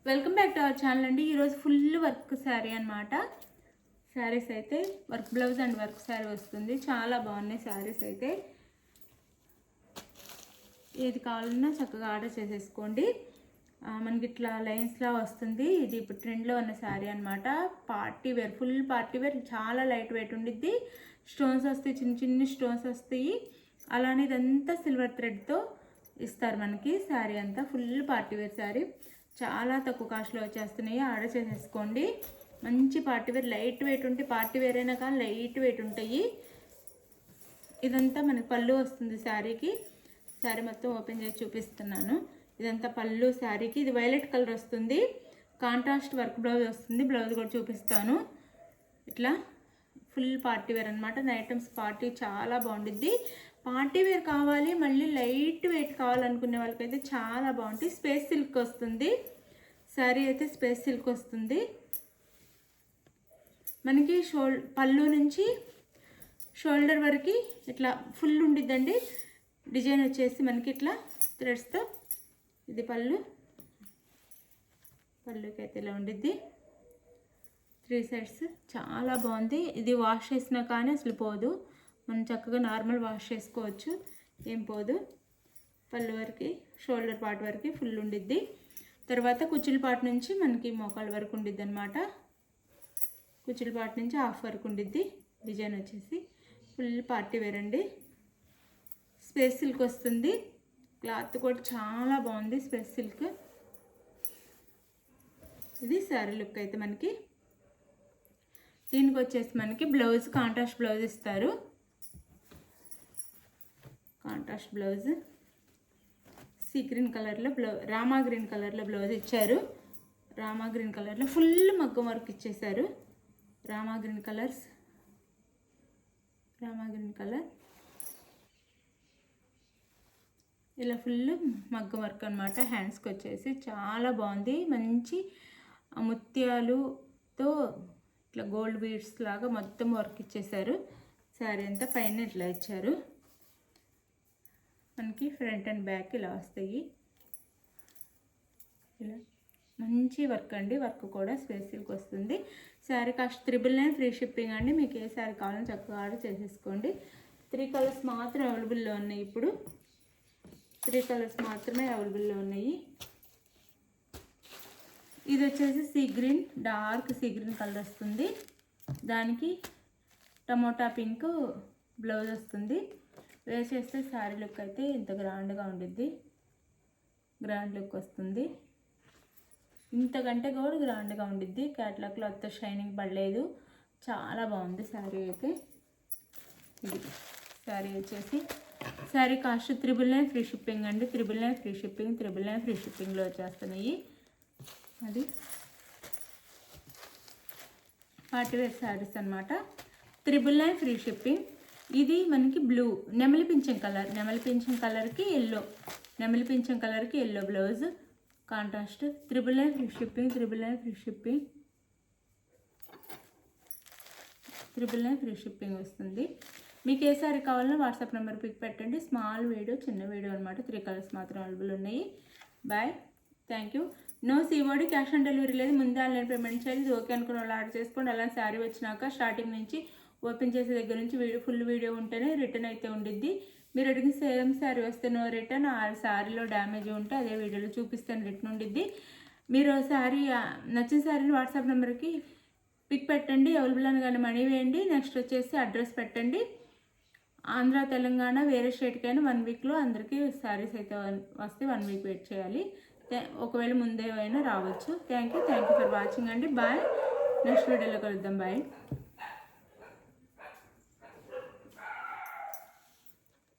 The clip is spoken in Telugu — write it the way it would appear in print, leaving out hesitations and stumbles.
Welcome back to our channel అండి. ఈరోజు ఫుల్ వర్క్ శారీ అనమాట. శారీస్ అయితే work blouse and work sari వస్తుంది. చాలా బాగున్నాయి శారీస్ అయితే. ఏది కావాలన్నా చక్కగా ఆర్డర్ చేసేసుకోండి. మనకి ఇట్లా లైన్స్లా వస్తుంది. ఇది ఇప్పుడు ట్రెండ్లో ఉన్న శారీ అనమాట. Party wear, full party wear, చాలా లైట్ వెయిట్ ఉండిద్ది. స్టోన్స్ వస్తాయి, చిన్న చిన్న స్టోన్స్ వస్తాయి. అలానే ఇదంతా సిల్వర్ థ్రెడ్తో ఇస్తారు మనకి. శారీ అంతా ఫుల్ పార్టీ వేర్ శారీ. చాలా తక్కువ కాస్ట్లో వచ్చేస్తున్నాయి. ఆర్డర్ చేసేసుకోండి. మంచి పార్టీ వేర్, లైట్ వెయిట్ ఉంటే పార్టీ వేర్ అయినా కానీ లైట్ వెయిట్ ఉంటాయి. ఇదంతా మనకి పళ్ళు వస్తుంది శారీకి. శారీ మొత్తం ఓపెన్ చేసి చూపిస్తున్నాను. ఇదంతా పళ్ళు శారీకి. ఇది వైలెట్ కలర్ వస్తుంది. కాంట్రాస్ట్ వర్క్ బ్లౌజ్ వస్తుంది. బ్లౌజ్ కూడా చూపిస్తాను. ఇట్లా ఫుల్ పార్టీ వేర్ అనమాట. ఐటమ్స్ పార్టీ చాలా బాగుండిద్ది. పార్టీ వేర్ కావాలి, మళ్ళీ లైట్ వెయిట్ కావాలనుకునే వాళ్ళకైతే చాలా బాగుంటుంది. స్పేస్ సిల్క్ వస్తుంది శారీ అయితే. స్పేస్ సిల్క్ వస్తుంది మనకి. పళ్ళు నుంచి షోల్డర్ వరకు ఇట్లా ఫుల్ ఉండిద్దండి. డిజైన్ వచ్చేసి మనకి ఇట్లా థ్రెడ్స్తో. ఇది పళ్ళుకి అయితే ఇలా ఉండిద్ది. 3 సైడ్స్ చాలా బాగుంది. ఇది వాష్ చేసినా కానీ అసలు పోదు. మనం చక్కగా నార్మల్ వాష్ చేసుకోవచ్చు, ఏం పోదు. పళ్ళు వరకు, షోల్డర్ పార్ట్ వరకు ఫుల్ ఉండిద్ది. తర్వాత కుచ్చుల పార్ట్ నుంచి మనకి మోకాళ్ళ వరకు ఉండిద్ది అనమాట. కుచ్చుల పార్ట్ నుంచి హాఫ్ వరకు ఉండిద్ది. డిజైన్ వచ్చేసి ఫుల్ పార్టీ వేర్ అండి. స్పేస్ సిల్క్ వస్తుంది. క్లాత్ కూడా చాలా బాగుంది, స్పేస్ సిల్క్. ఇది శారీ లుక్ అయితే మనకి. దీనికి వచ్చేసి మనకి బ్లౌజ్ కాంట్రాస్ట్ బ్లౌజ్ ఇస్తారు. కాంట్రాస్ట్ బ్లౌజ్ సీ గ్రీన్ కలర్లో రామా గ్రీన్ కలర్లో బ్లౌజ్ ఇచ్చారు. రామా గ్రీన్ కలర్లో ఫుల్ మగ్గం వర్క్ ఇచ్చేసారు. రామా గ్రీన్ కలర్ ఇలా ఫుల్ మగ్గం వర్క్ అనమాట. హ్యాండ్స్కి వచ్చేసి చాలా బాగుంది. మంచి ముత్యాలుతో ఇట్లా గోల్డ్ బీడ్స్ లాగా మొత్తం వర్క్ ఇచ్చేసారు. శారీ అంతా పైన ఇట్లా ఇచ్చారు మనకి. ఫ్రంట్ అండ్ బ్యాక్ ఇలా వస్తాయి. ఇలా మంచి వర్క్ అండి. వర్క్ కూడా స్పేస్ సిల్క్ వస్తుంది. శారీ కాస్ట్ 999 ఫ్రీ షిప్పింగ్ అండి. మీకు ఏ శారీ కావాలని చక్కగా ఆర్డర్ చేసేసుకోండి. 3 కలర్స్ మాత్రం అవైలబుల్లో ఉన్నాయి. ఇప్పుడు 3 కలర్స్ మాత్రమే అవైలబుల్లో ఉన్నాయి. ఇది వచ్చేసి sea green, dark sea green colour వస్తుంది. దానికి టమోటా పింక్ బ్లౌజ్ వస్తుంది. వేర్ చేస్తే శారీ లుక్ అయితే ఇంత గ్రాండ్గా ఉండిద్ది. గ్రాండ్ లుక్ వస్తుంది. ఇంతకంటే కూడా గ్రాండ్గా ఉండిద్ది. క్యాట్లాగ్లో అంత షైనింగ్ పడలేదు. చాలా బాగుంది శారీ అయితే. ఇది శారీ వచ్చేసి శారీ కాస్ట్ 999 ఫ్రీ షిప్పింగ్ అండి. 999 ఫ్రీ షిప్పింగ్, 999 ఫ్రీ షిప్పింగ్లో వచ్చేస్తున్నాయి. అది పార్టీ వేర్ శారీస్ అనమాట. 999 ఫ్రీ షిప్పింగ్. ఇది మనకి బ్లూ నెమలి పింఛం కలర్, నెమలి పింఛం కలర్కి ఎల్లో, నెమలి పింఛం కలర్కి yellow blouse contrast. 999 free shipping, 999 free shipping, 999 free shipping వస్తుంది. మీకు ఏ సారీ కావాలన్నా వాట్సాప్ నెంబర్ పిక్ పెట్టండి. స్మాల్ వీడియో, చిన్న వీడియో అనమాట. 3 కలర్స్ మాత్రం అవైలబుల్ ఉన్నాయి. Bye, thank you. No COD, cash on delivery లేదు. ముందే ఆన్లైన్ పేమెంట్ చేయాలి. ఇది ఓకే అనుకున్న వాళ్ళు ఆర్డర్ చేసుకోండి. అలా శారీ వచ్చినాక స్టార్టింగ్ నుంచి ఓపెన్ చేసే దగ్గర నుంచి ఫుల్ వీడియో ఉంటేనే రిటర్న్ అయితే ఉండిద్ది. మీరు అడిగిన సేమ్ శారీ వస్తే నో రిటర్న్. ఆ శారీలో డ్యామేజ్ ఉంటే అదే వీడియోలో చూపిస్తాను, రిటర్న్ ఉండిద్ది. మీరు శారీ నచ్చిన శారీని వాట్సాప్ నెంబర్కి పిక్ పెట్టండి. అవైలబుల్ అని కానీ మనీ వేయండి. నెక్స్ట్ వచ్చేసి అడ్రస్ పెట్టండి. ఆంధ్ర, తెలంగాణ, వేరే స్టేట్కైనా 1 వీక్లో అందరికీ శారీస్ అయితే వస్తే 1 వీక్ వెయిట్ చేయాలి. ఒకవేళ ముందే అయినా రావచ్చు. థ్యాంక్ యూ ఫర్ వాచింగ్ అండి. బాయ్. నెక్స్ట్ వీడియోలో కలుద్దాం. బాయ్.